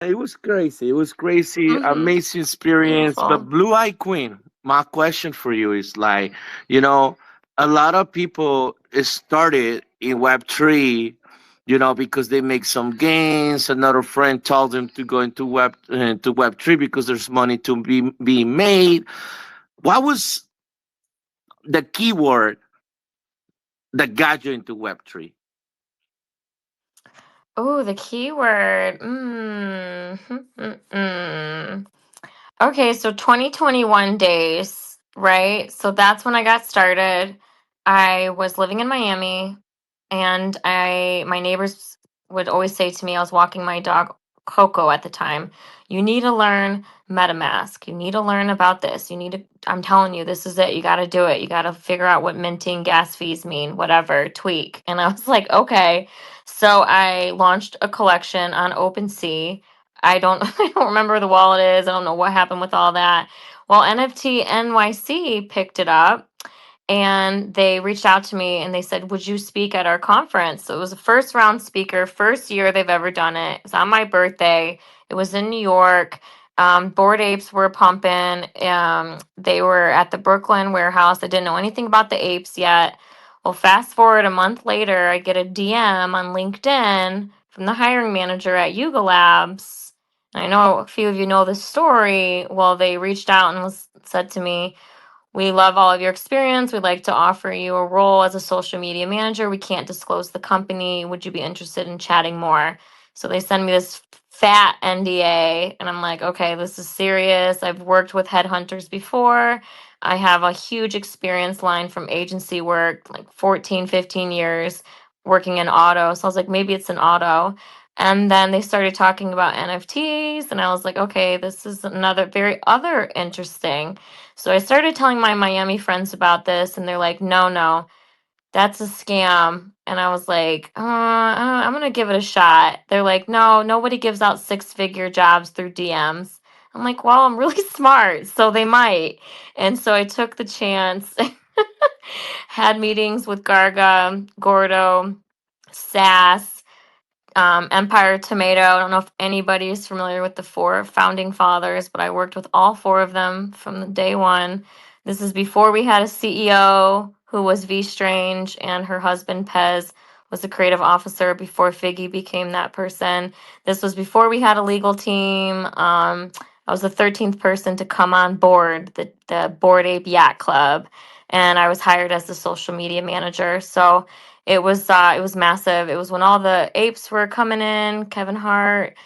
It was crazy. It was crazy, Mm-hmm. amazing experience. But Beautiful. Blue Eye Queen, my question for you is like, you know, a lot of people started in Web3, because they make some gains. Another friend told them to go into Web3 because there's money to be made. What was the keyword that got you into Web3? Oh, the keyword. Mm. Okay, so 2021 days, right? So that's when I got started. I was living in Miami, and my neighbors would always say to me, I was walking my dog Coco at the time, you need to learn MetaMask. You need to learn about this. You need to, I'm telling you, this is it. You got to do it. You got to figure out what minting gas fees mean, whatever, tweak. And I was like, okay. So I launched a collection on OpenSea. I don't I don't remember the wallet is. I don't know what happened with all that. Well, NFT NYC picked it up, and they reached out to me and they said, "Would you speak at our conference?" So it was a first round speaker, first year they've ever done it. It was on my birthday. It was in New York. Bored Apes were pumping. They were at the Brooklyn warehouse. I didn't know anything about the apes yet. Well, fast forward a month later, I get a DM on LinkedIn from the hiring manager at Yuga Labs. And I know a few of you know this story. Well, they reached out and said to me, we love all of your experience. We'd like to offer you a role as a social media manager. We can't disclose the company. Would you be interested in chatting more? So they send me this fat NDA, and I'm like, okay, this is serious. I've worked with headhunters before. I have a huge experience line from agency work, like 14, 15 years working in auto. So I was like, maybe it's an auto. And then they started talking about NFTs, and I was like, okay, this is another very other interesting. So I started telling my Miami friends about this, and they're like, no, no, that's a scam. And I was like, I'm going to give it a shot. They're like, no, nobody gives out six-figure jobs through DMs. I'm like, well, I'm really smart, so they might. And so I took the chance, had meetings with Garga, Gordo, Sass, Empire Tomato. I don't know if anybody is familiar with the four founding fathers, but I worked with all four of them from the day one. This is before we had a CEO who was V Strange, and her husband Pez was the creative officer before Figgy became that person. This was before we had a legal team. I was the 13th person to come on board the Board Ape Yacht Club, and I was hired as the social media manager. So it was massive. It was when all the apes were coming in, Kevin Hart,